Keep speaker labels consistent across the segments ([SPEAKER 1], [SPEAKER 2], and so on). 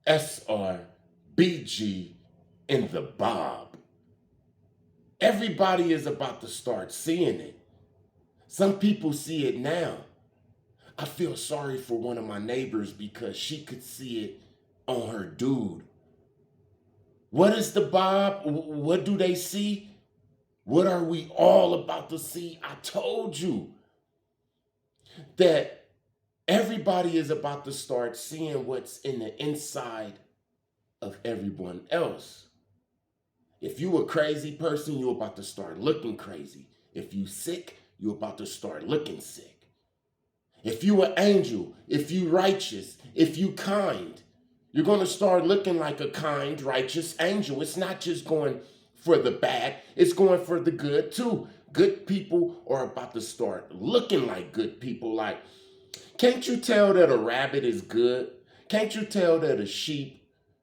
[SPEAKER 1] SR&BG in the Bob. Everybody is about to start seeing it. Some people see it now. I feel sorry for one of my neighbors because she could see it on her dude. What is the Bob? What do they see? What are we all about to see? I told you that everybody is about to start seeing what's in the inside of everyone else. If you a crazy person, you're about to start looking crazy. If you sick, you're about to start looking sick. If you an angel, if you righteous, if you kind, you're going to start looking like a kind, righteous angel. It's not just going for the bad, it's going for the good too. Good people are about to start looking like good people. Like, can't you tell that a rabbit is good? Can't you tell that a sheep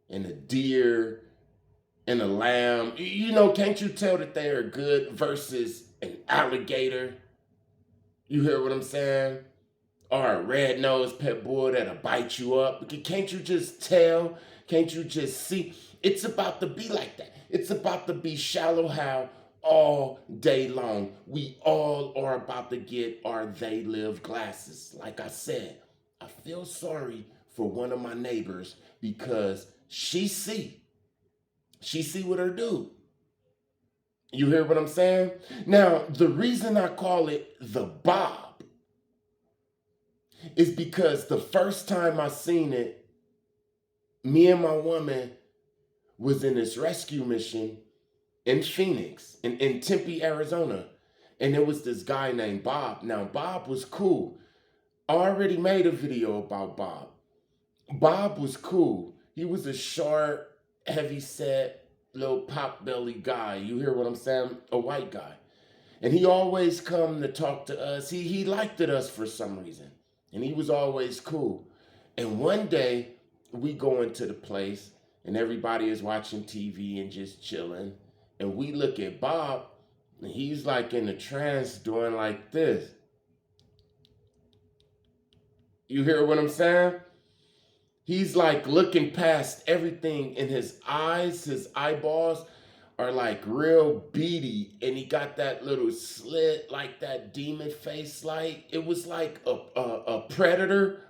[SPEAKER 1] and a deer and a lamb, can't you tell that they are good versus an alligator? You hear what I'm saying? Or a red-nosed pit bull that'll bite you up. Can't you just tell? Can't you just see? It's about to be like that. It's about to be shallow how all day long. We all are about to get our they live glasses. Like I said, I feel sorry for one of my neighbors because she see what her do. You hear what I'm saying? Now, the reason I call it the Bob is because the first time I seen it, me and my woman was in this rescue mission in Phoenix, in Tempe, Arizona. And there was this guy named Bob. Now, Bob was cool. I already made a video about Bob. Bob was cool. He was a short, heavy-set, little pot-belly guy. You hear what I'm saying? A white guy. And he always come to talk to us. He liked us for some reason. And he was always cool. And one day, we go into the place, and everybody is watching TV and just chilling. And we look at Bob, and he's like in a trance doing like this. You hear what I'm saying? He's like looking past everything, and his eyes, his eyeballs are like real beady, and he got that little slit, like that demon face light. It was like a predator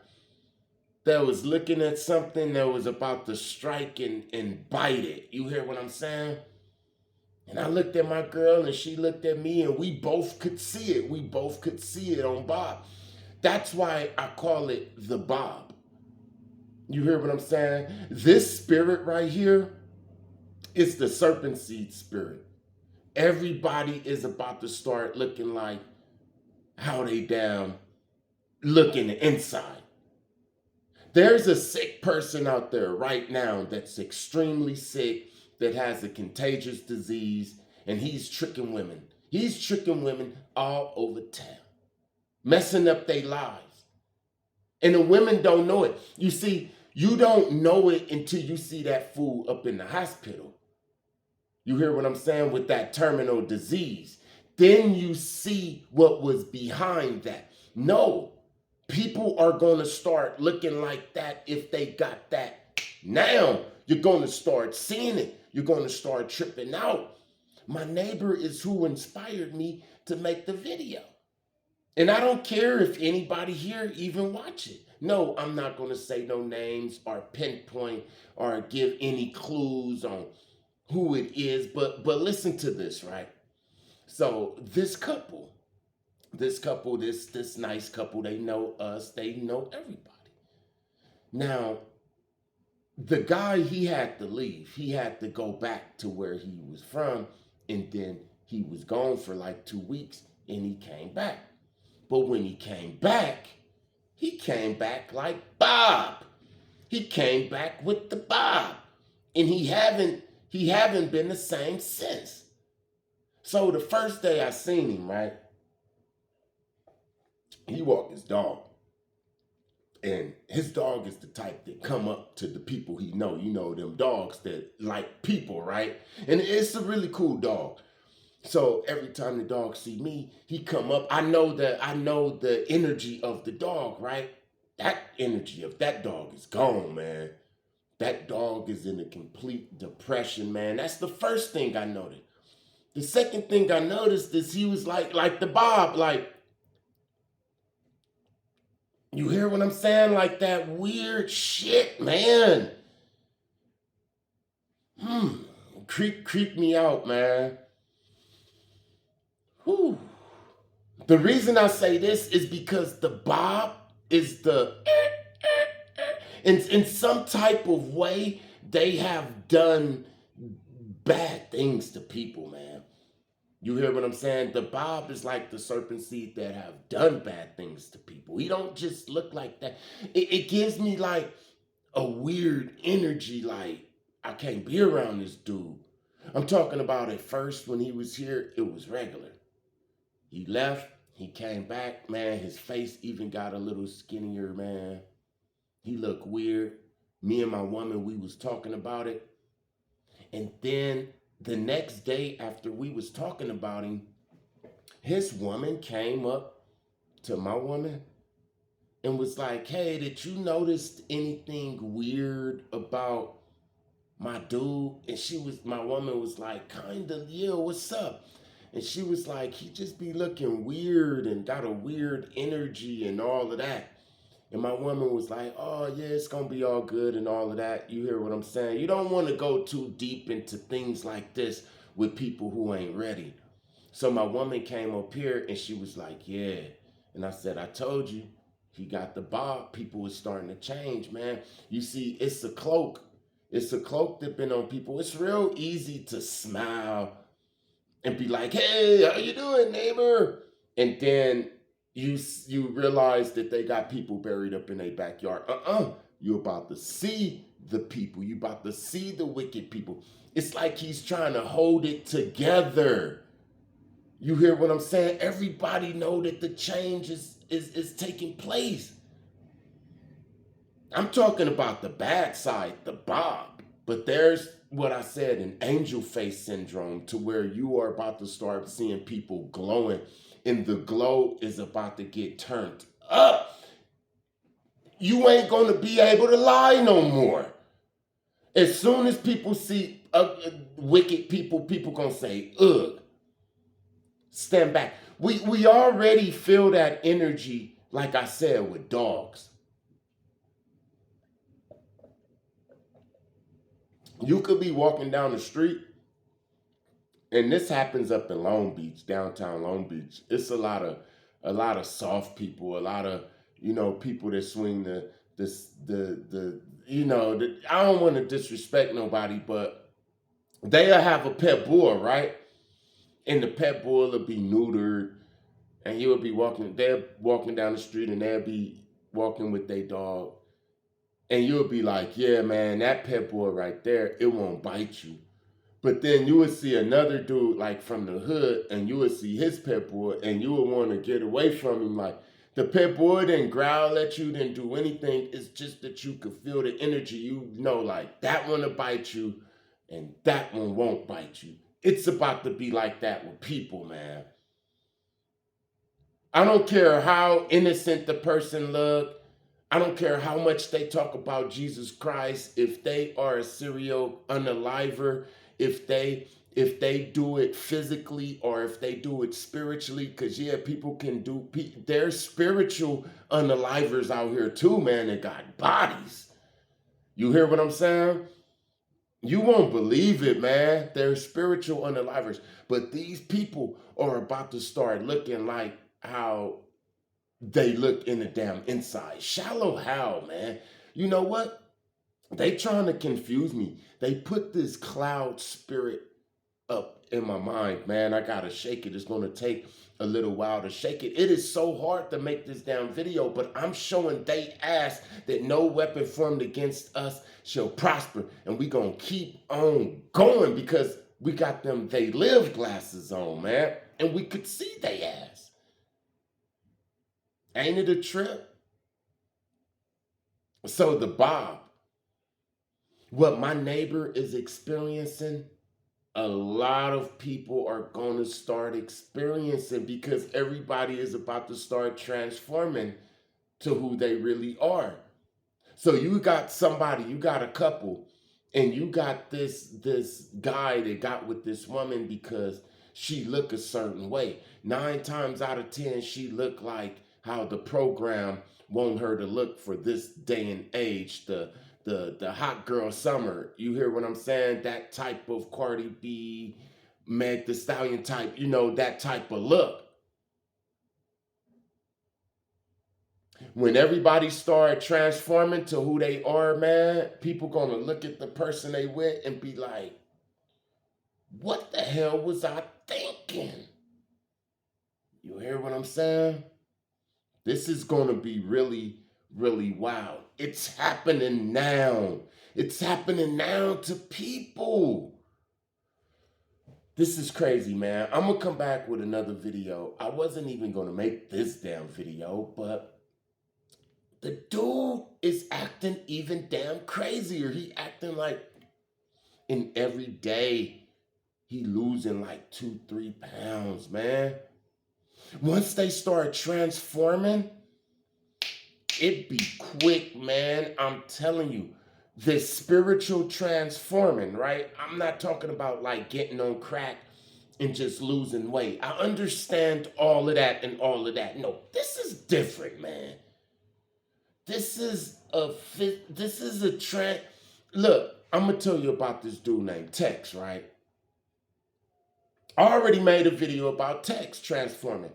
[SPEAKER 1] that was looking at something that was about to strike and bite it. You hear what I'm saying? And I looked at my girl, and she looked at me, and we both could see it. We both could see it on Bob. That's why I call it the Bob. You hear what I'm saying? This spirit right here is the serpent seed spirit. Everybody is about to start looking like how they down look in the inside. There's a sick person out there right now that's extremely sick, that has a contagious disease, and he's tricking women. He's tricking women all over town, messing up their lives. And the women don't know it. You see, you don't know it until you see that fool up in the hospital. You hear what I'm saying? With that terminal disease. Then you see what was behind that. No, people are going to start looking like that if they got that. Now you're going to start seeing it. You're going to start tripping out. My neighbor is who inspired me to make the video. And I don't care if anybody here even watch it. No, I'm not going to say no names or pinpoint or give any clues on who it is. But listen to this, right? So this nice couple, they know us. They know everybody. Now, the guy, he had to leave. He had to go back to where he was from. And then he was gone for like 2 weeks, and he came back. But when he came back like Bob. He came back with the Bob. And he haven't been the same since. So the first day I seen him, right? He walked his dog. And his dog is the type that come up to the people he know. You know, them dogs that like people, right? And it's a really cool dog. So every time the dog see me, he come up. I know the energy of the dog, right? That energy of that dog is gone, man. That dog is in a complete depression, man. That's the first thing I noticed. The second thing I noticed is he was like the Bob, like, you hear what I'm saying? Like that weird shit, man. Hmm. Creep me out, man. Whew. The reason I say this is because the Bob is the in some type of way they have done bad things to people, man. You hear what I'm saying? The Bob is like the serpent seed that have done bad things to people. He don't just look like that. It gives me like a weird energy, like I can't be around this dude. I'm talking about at first when he was here, it was regular. He left, he came back, man, his face even got a little skinnier, man. He looked weird. Me and my woman, we was talking about it. And then the next day after we was talking about him, his woman came up to my woman and was like, "Hey, did you notice anything weird about my dude?" And my woman was like, "Kinda, yeah, what's up?" And she was like, "He just be looking weird and got a weird energy and all of that." And my woman was like, "Oh, yeah, it's going to be all good and all of that." You hear what I'm saying? You don't want to go too deep into things like this with people who ain't ready. So my woman came up here and she was like, "Yeah." And I said, "I told you, he got the Bob. People is starting to change, man. You see, it's a cloak. It's a cloak that been on people. It's real easy to smile and be like, 'Hey, how you doing, neighbor?' And then you realize that they got people buried up in their backyard. You about to see the people. You about to see the wicked people. It's like he's trying to hold it together. You hear what I'm saying? Everybody know that the change is taking place. I'm talking about the bad side, the Bob. But there's what I said, an angel face syndrome, to where you are about to start seeing people glowing, and the glow is about to get turned up. You ain't going to be able to lie no more. As soon as people see wicked people, people going to say, ugh, stand back. We already feel that energy, like I said, with dogs. You could be walking down the street, and this happens up in Long Beach, downtown Long Beach. It's a lot of soft people, a lot of people that swing the I don't want to disrespect nobody, but they'll have a pet bull, right? And the pet bull will be neutered, and you will be walking. They're walking down the street, and they'll be walking with their dog, and you'll be like, "Yeah, man, that pet bull right there, it won't bite you." But then you would see another dude like from the hood, and you would see his pit bull, and you would want to get away from him. Like the pit bull didn't growl at you, didn't do anything. It's just that you could feel the energy. You know, like that one will bite you, and that one won't bite you. It's about to be like that with people, man. I don't care how innocent the person look. I don't care how much they talk about Jesus Christ. If they are a serial unaliver, if they do it physically or if they do it spiritually, because yeah, people can do. There's spiritual unalivers out here too, man. That got bodies. You hear what I'm saying? You won't believe it, man. They're spiritual unalivers, but these people are about to start looking like how they look in the damn inside. Shallow how, man. You know what? They trying to confuse me. They put this cloud spirit up in my mind, man. I gotta shake it. It's gonna take a little while to shake it. It is so hard to make this damn video, but I'm showing they ass that no weapon formed against us shall prosper. And we gonna keep on going because we got them they live glasses on, man. And we could see they ass. Ain't it a trip? So the Bob, what my neighbor is experiencing, a lot of people are going to start experiencing because everybody is about to start transforming to who they really are. So you got somebody, you got a couple, and you got this guy that got with this woman because she look a certain way. 9 times out of 10, she look like how the program want her to look for this day and age. The hot girl summer. You hear what I'm saying? That type of Cardi B, Meg the Stallion type, that type of look. When everybody start transforming to who they are, man, people gonna look at the person they with and be like, what the hell was I thinking? You hear what I'm saying? This is gonna be really, really wild. It's happening now. It's happening now to people. This is crazy, man. I'm gonna come back with another video. I wasn't even gonna make this damn video, but the dude is acting even damn crazier. He acting like in every day he losing like 2-3 pounds, man. Once they start transforming, it be quick, man. I'm telling you, this spiritual transforming, right? I'm not talking about like getting on crack and just losing weight. I understand all of that and all of that. No, this is different, man. This is a trend. Look, I'm gonna tell you about this dude named Tex, right? I already made a video about Tex transforming.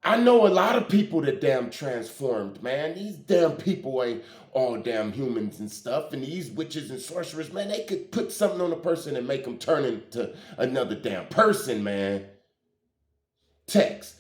[SPEAKER 1] I know a lot of people that damn transformed, man. These damn people ain't all damn humans and stuff. And these witches and sorcerers, man, they could put something on a person and make them turn into another damn person, man. Tex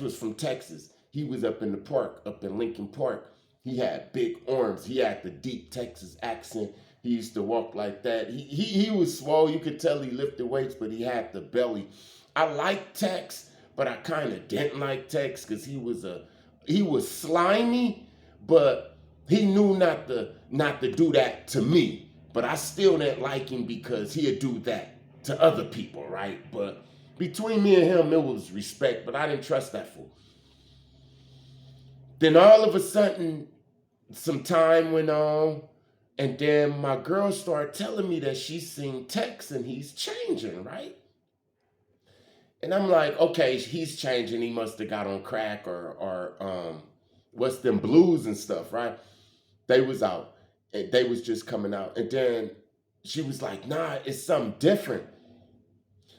[SPEAKER 1] was from Texas. He was up in the park, up in Lincoln Park. He had big arms. He had the deep Texas accent. He used to walk like that. He was swole. You could tell he lifted weights, but he had the belly. I like Tex, but I kind of didn't like Tex because he was slimy, but he knew not to do that to me. But I still didn't like him because he'd do that to other people, right? But between me and him, it was respect, but I didn't trust that fool. Then all of a sudden, some time went on, and then my girl started telling me that she's seen Tex and he's changing, right? And I'm like, okay, he's changing. He must have got on crack or what's them blues and stuff, right? They was out. And they was just coming out. And then she was like, nah, it's something different.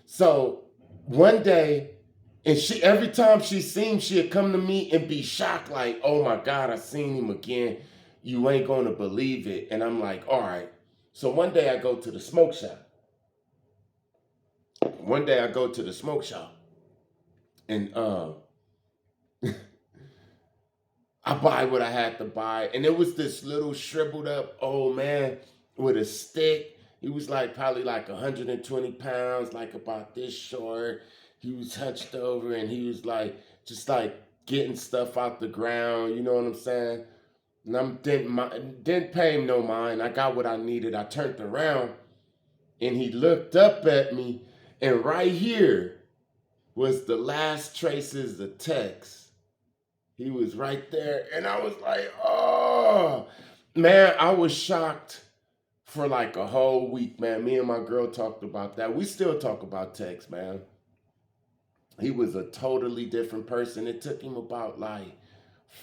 [SPEAKER 1] So one day, and she every time she seen him, she'd come to me and be shocked, like, oh my God, I seen him again. You ain't gonna believe it. And I'm like, all right. So one day I go to the smoke shop. And I buy what I had to buy. And it was this little shriveled up old man with a stick. He was like probably like 120 pounds, like about this short. He was hunched over and he was like, just like getting stuff out the ground. You know what I'm saying? And I didn't pay him no mind. I got what I needed. I turned around and he looked up at me. And right here was the last traces of Tex. He was right there. And I was like, oh, man, I was shocked for like a whole week, man. Me and my girl talked about that. We still talk about Tex, man. He was a totally different person. It took him about like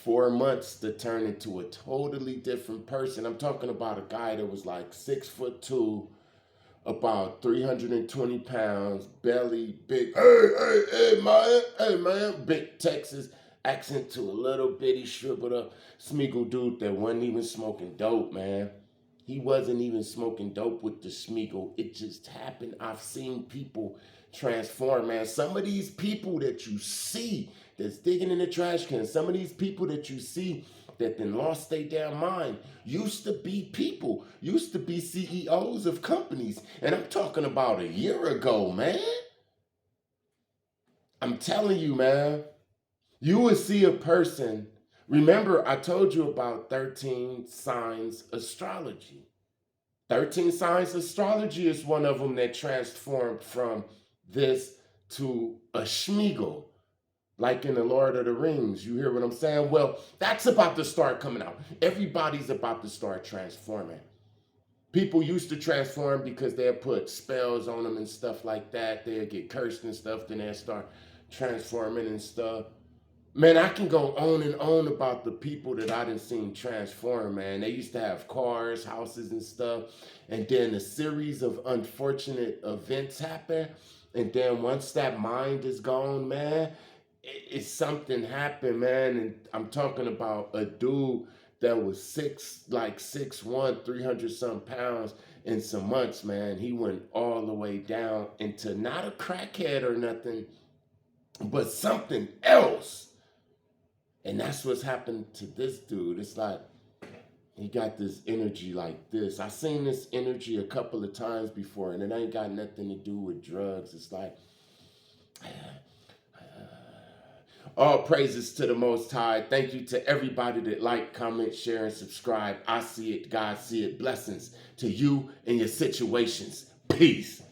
[SPEAKER 1] 4 months to turn into a totally different person. I'm talking about a guy that was like 6'2", about 320 pounds, belly, big, hey, man, big Texas accent to a little bitty shriveled up Smeagol dude that wasn't even smoking dope, man. He wasn't even smoking dope with the Smeagol. It just happened. I've seen people transform, man. Some of these people that you see that's digging in the trash can, some of these people that you see that then lost their damn mind used to be people, used to be CEOs of companies. And I'm talking about a year ago, man. I'm telling you, man. You would see a person. Remember, I told you about 13 signs astrology. 13 signs astrology is one of them that transformed from this to a Smeagol. like in the Lord of the Rings. You hear what I'm saying? Well, that's about to start coming out. Everybody's about to start transforming. People used to transform because they'd put spells on them and stuff like that. They'd get cursed and stuff, then they'd start transforming and stuff. Man, I can go on and on about the people that I done seen transform, man. They used to have cars, houses, and stuff. And then a series of unfortunate events happen. And then once that mind is gone, man, it's something happened, man. And I'm talking about a dude that was 6'1", 300 some pounds in some months, man. He went all the way down into not a crackhead or nothing, but something else. And that's what's happened to this dude. It's like he got this energy like this. I seen this energy a couple of times before, and it ain't got nothing to do with drugs. It's like all praises to the Most High. Thank you to everybody that like, comment, share, and subscribe. I see it. God see it. Blessings to you and your situations. Peace.